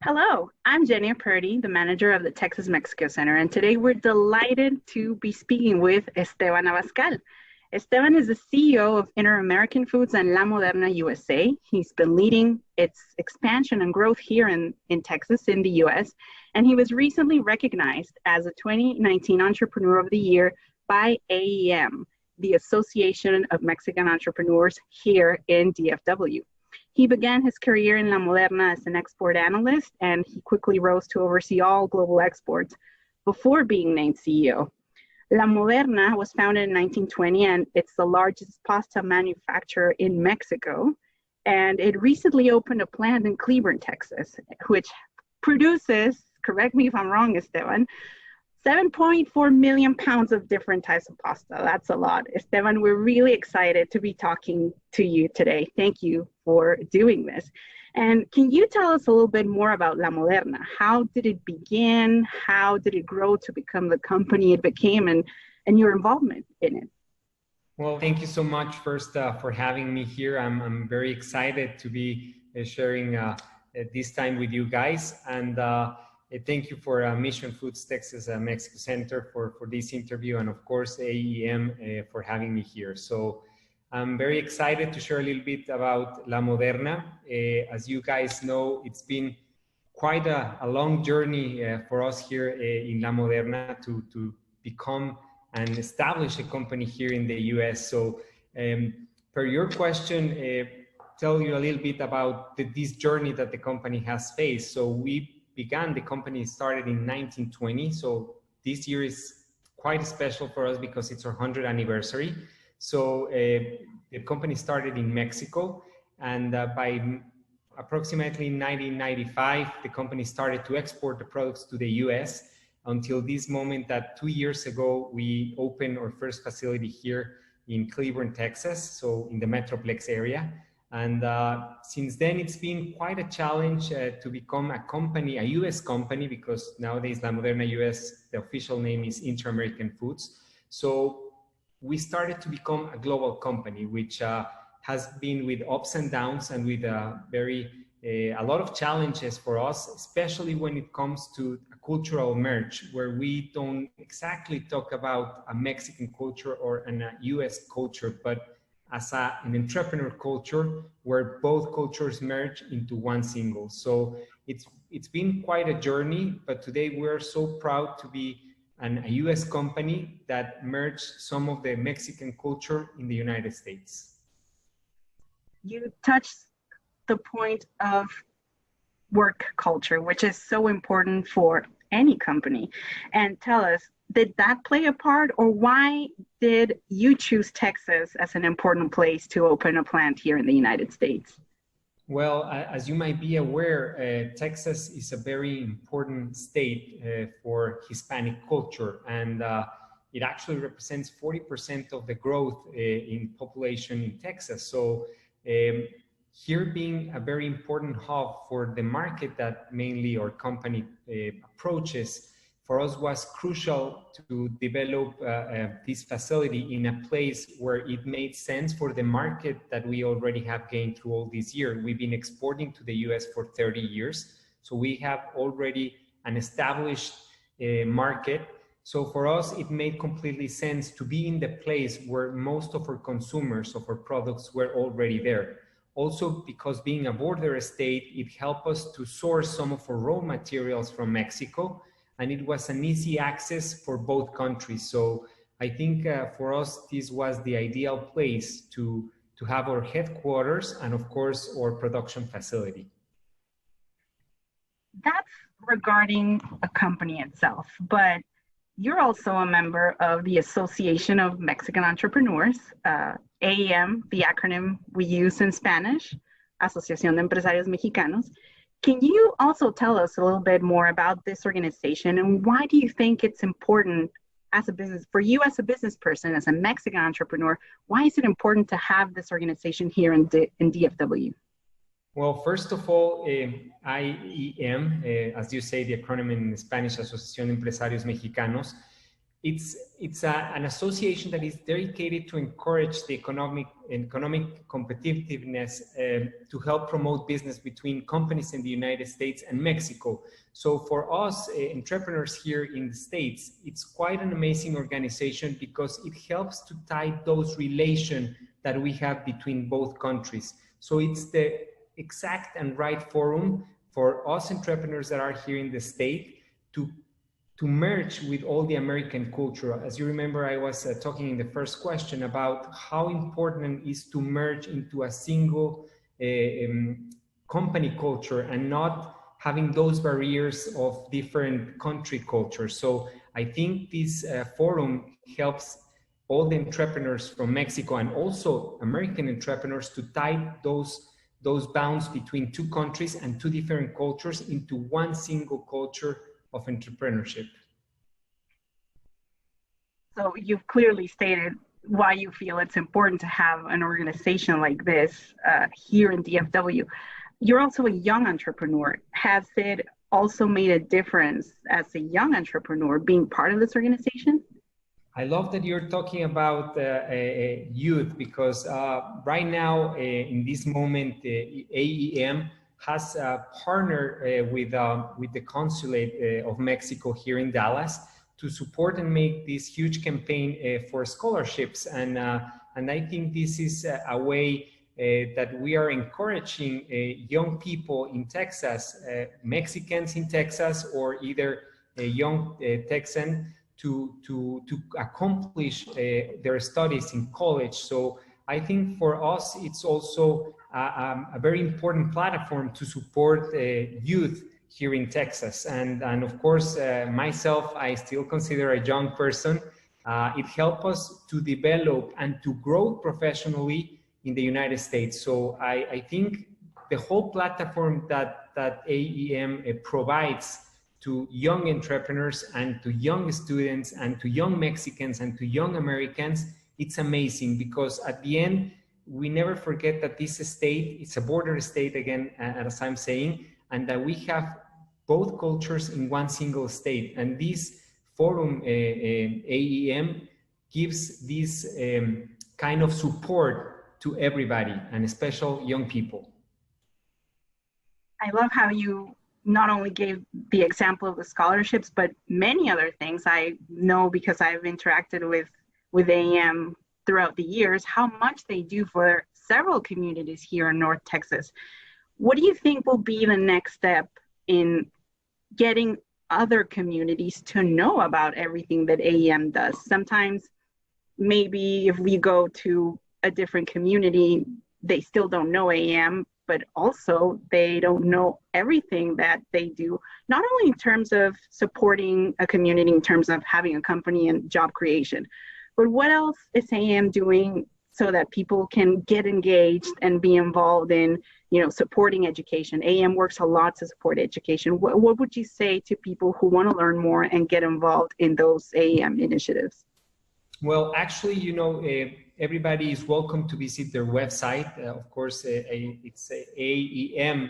Hello, I'm Jenny Purdy, the manager of the Texas Mexico Center, and today we're delighted to be speaking with Esteban Abascal. Esteban is the CEO of Inter-American Foods and La Moderna USA. He's been leading its expansion and growth here in Texas, in the US, and he was recently recognized as a 2019 Entrepreneur of the Year by AEM, the Association of Mexican Entrepreneurs here in DFW. He began his career in La Moderna as an export analyst, and he quickly rose to oversee all global exports before being named CEO. La Moderna was founded in 1920, and it's the largest pasta manufacturer in Mexico. And it recently opened a plant in Cleburne, Texas, which produces, correct me if I'm wrong, Esteban, 7.4 million pounds of different types of pasta. That's a lot. Esteban, we're really excited to be talking to you today. Thank you for doing this. And can you tell us a little bit more about La Moderna? How did it begin? How did it grow to become the company it became, and your involvement in it? Well, thank you so much first for having me here. I'm very excited to be sharing this time with you guys. And thank you for Mission Foods Texas Mexico Center for this interview, and of course AEM for having me here. So I'm very excited to share a little bit about La Moderna. As you guys know, it's been quite a long journey for us here in La Moderna to become and establish a company here in the US. So per your question, tell you a little bit about this journey that the company has faced. So the company started in 1920. So this year is quite special for us because it's our 100th anniversary. So the company started in Mexico, and by approximately 1995, the company started to export the products to the US until this moment that 2 years ago, we opened our first facility here in Cleburne, Texas, so in the Metroplex area. And since then, it's been quite a challenge to become a company, a US company, because nowadays La Moderna US, the official name is Inter-American Foods. So we started to become a global company, which has been with ups and downs and with a lot of challenges for us, especially when it comes to a cultural merge, where we don't exactly talk about a Mexican culture or a US culture, but as an entrepreneur culture where both cultures merge into one single. So it's been quite a journey, but today we're so proud to be a US company that merged some of the Mexican culture in the United States. You touched the point of work culture, which is so important for any company. And tell us, did that play a part, or why did you choose Texas as an important place to open a plant here in the United States? Well, as you might be aware, Texas is a very important state for Hispanic culture, and it actually represents 40% of the growth in population in Texas. So here being a very important hub for the market that mainly our company approaches, for us was crucial to develop this facility in a place where it made sense for the market that we already have gained through all this year. We've been exporting to the US for 30 years. So we have already an established market. So for us, it made completely sense to be in the place where most of our consumers of our products were already there. Also, because being a border state, it helped us to source some of our raw materials from Mexico, and it was an easy access for both countries. So I think for us, this was the ideal place to have our headquarters and of course, our production facility. That's regarding a company itself, but you're also a member of the Association of Mexican Entrepreneurs, AEM, the acronym we use in Spanish, Asociación de Empresarios Mexicanos. Can you also tell us a little bit more about this organization, and why do you think it's important as a business, for you as a business person, as a Mexican entrepreneur, why is it important to have this organization here in DFW? Well, first of all, IEM, as you say, the acronym in Spanish, Asociación de Empresarios Mexicanos, an association that is dedicated to encourage the economic competitiveness to help promote business between companies in the United States and Mexico. So for us entrepreneurs here in the States, it's quite an amazing organization because it helps to tie those relations that we have between both countries. So it's the exact and right forum for us entrepreneurs that are here in the state to merge with all the American culture. As you remember, I was talking in the first question about how important it is to merge into a single company culture and not having those barriers of different country cultures. So I think this forum helps all the entrepreneurs from Mexico and also American entrepreneurs to tie those bounds between two countries and two different cultures into one single culture of entrepreneurship. So you've clearly stated why you feel it's important to have an organization like this here in DFW. You're also a young entrepreneur. Has it also made a difference as a young entrepreneur being part of this organization? I love that you're talking about youth because right now, in this moment, AEM has partnered with the Consulate of Mexico here in Dallas to support and make this huge campaign for scholarships. And I think this is a way that we are encouraging young people in Texas, Mexicans in Texas, or either a young Texan to accomplish their studies in college. So I think for us, it's also a very important platform to support youth here in Texas. And of course, myself, I still consider a young person. It helps us to develop and to grow professionally in the United States. So I think the whole platform that AEM provides to young entrepreneurs and to young students and to young Mexicans and to young Americans, it's amazing because at the end, we never forget that this state, it's a border state again, as I'm saying, and that we have both cultures in one single state. And this forum, AEM, gives this kind of support to everybody and especially young people. I love how you not only gave the example of the scholarships, but many other things. I know because I've interacted with AEM throughout the years, how much they do for several communities here in North Texas. What do you think will be the next step in getting other communities to know about everything that AEM does? Sometimes maybe if we go to a different community, they still don't know AEM, but also they don't know everything that they do, not only in terms of supporting a community, in terms of having a company and job creation, but what else is AEM doing so that people can get engaged and be involved in, supporting education? AEM works a lot to support education. What would you say to people who want to learn more and get involved in those AEM initiatives? Well, actually, everybody is welcome to visit their website. Of course, it's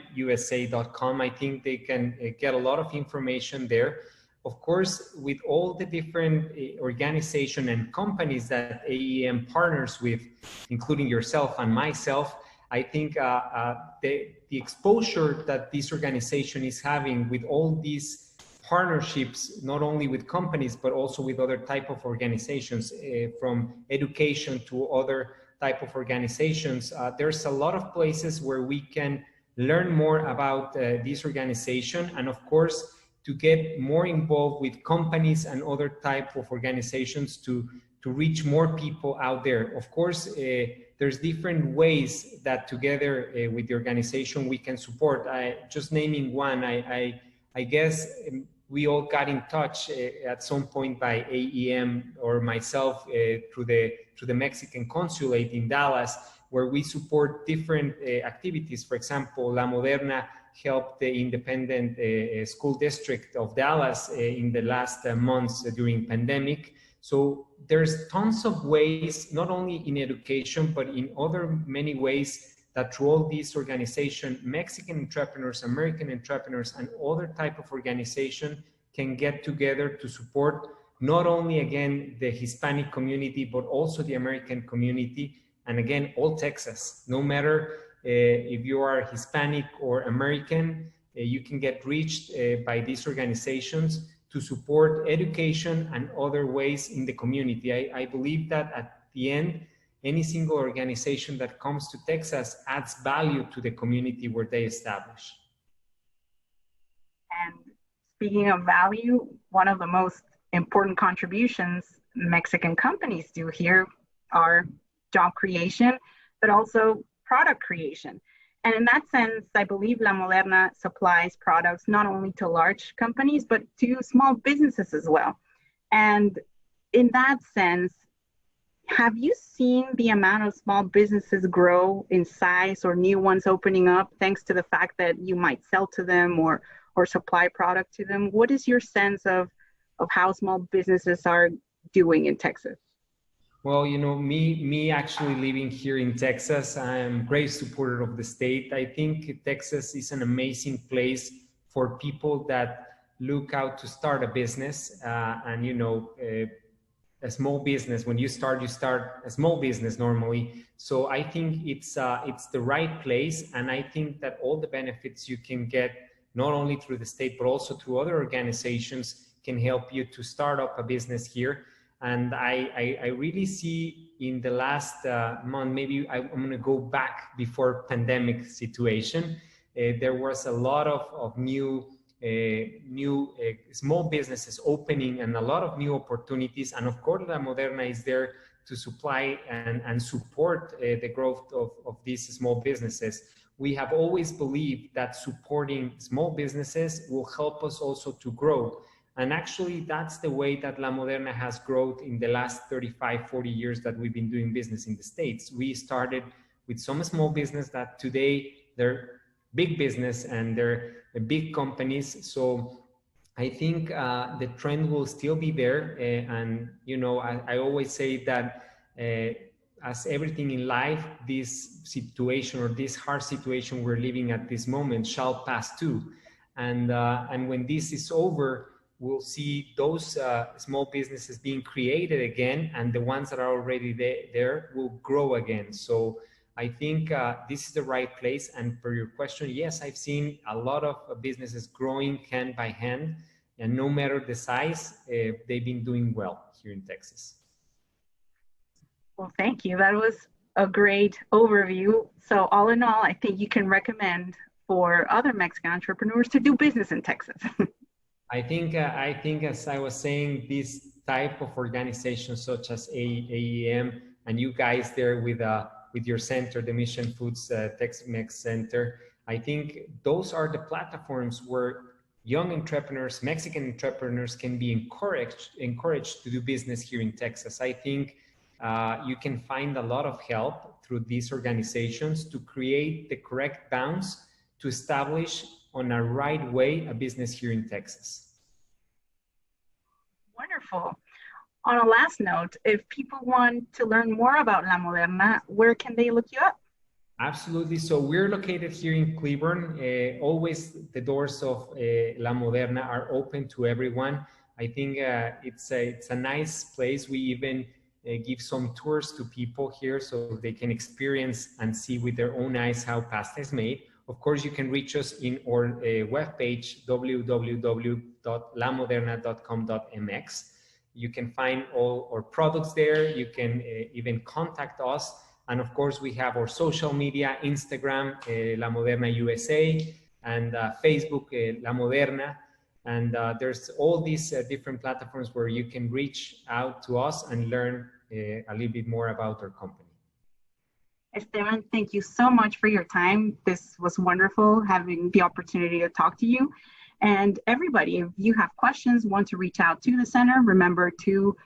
aemusa.com. I think they can get a lot of information there. Of course, with all the different organizations and companies that AEM partners with, including yourself and myself, I think the exposure that this organization is having with all these partnerships, not only with companies, but also with other type of organizations, from education to other type of organizations. There's a lot of places where we can learn more about this organization, and of course, to get more involved with companies and other type of organizations to reach more people out there. Of course, there's different ways that together with the organization we can support. Just naming one, I guess we all got in touch at some point by AEM or myself through the Mexican Consulate in Dallas, where we support different activities. For example, La Moderna helped the independent school district of Dallas in the last months during pandemic. So there's tons of ways, not only in education, but in other many ways that through all these organizations, Mexican entrepreneurs, American entrepreneurs, and other type of organization can get together to support not only, again, the Hispanic community, but also the American community, and again, all Texas. No matter if you are Hispanic or American, you can get reached by these organizations to support education and other ways in the community. I believe that at the end, any single organization that comes to Texas adds value to the community where they establish. And speaking of value, one of the most important contributions Mexican companies do here are job creation, but also product creation. And in that sense, I believe La Moderna supplies products not only to large companies, but to small businesses as well. And in that sense, have you seen the amount of small businesses grow in size or new ones opening up thanks to the fact that you might sell to them or supply product to them? What is your sense of how small businesses are doing in Texas? Well, you know, me actually living here in Texas, I'm a great supporter of the state. I think Texas is an amazing place for people that look out to start a business. And, you know, a small business, when you start a small business normally. So I think it's the right place. And I think that all the benefits you can get, not only through the state, but also through other organizations, can help you to start up a business here. And I really see in the last month, maybe I'm going to go back before pandemic situation, there was a lot of new small businesses opening and a lot of new opportunities. And of course, La Moderna is there to supply and support the growth of these small businesses. We have always believed that supporting small businesses will help us also to grow. And actually, that's the way that La Moderna has grown in the last 35, 40 years that we've been doing business in the States. We started with some small business that today they're big business and they're big companies. So I think the trend will still be there. And, you know, I always say that as everything in life, this situation or this hard situation we're living at this moment shall pass too. And when this is over, we'll see those small businesses being created again, and the ones that are already there will grow again. So I think this is the right place. And for your question, yes, I've seen a lot of businesses growing hand by hand, and no matter the size, they've been doing well here in Texas. Well, thank you. That was a great overview. So all in all, I think you can recommend for other Mexican entrepreneurs to do business in Texas. I think as I was saying, this type of organizations such as AEM and you guys there with your center, the Mission Foods Tex-Mex Center, I think those are the platforms where young entrepreneurs, Mexican entrepreneurs, can be encouraged to do business here in Texas. I think you can find a lot of help through these organizations to create the correct bounds to establish on a right way a business here in Texas. Wonderful. On a last note, if people want to learn more about La Moderna, where can they look you up? Absolutely. So we're located here in Cleburne. Always the doors of La Moderna are open to everyone. I think it's a nice place. We even give some tours to people here so they can experience and see with their own eyes how pasta is made. Of course, you can reach us in our webpage, www.lamoderna.com.mx. You can find all our products there. You can even contact us. And of course, we have our social media, Instagram, La Moderna USA, and Facebook, La Moderna. And there's all these different platforms where you can reach out to us and learn a little bit more about our company. Esteban, thank you so much for your time. This was wonderful having the opportunity to talk to you. And everybody, if you have questions, want to reach out to the center, remember to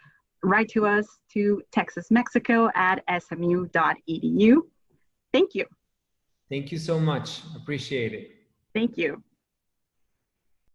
write to us to texasmexico@smu.edu. Thank you. Thank you so much. Appreciate it. Thank you.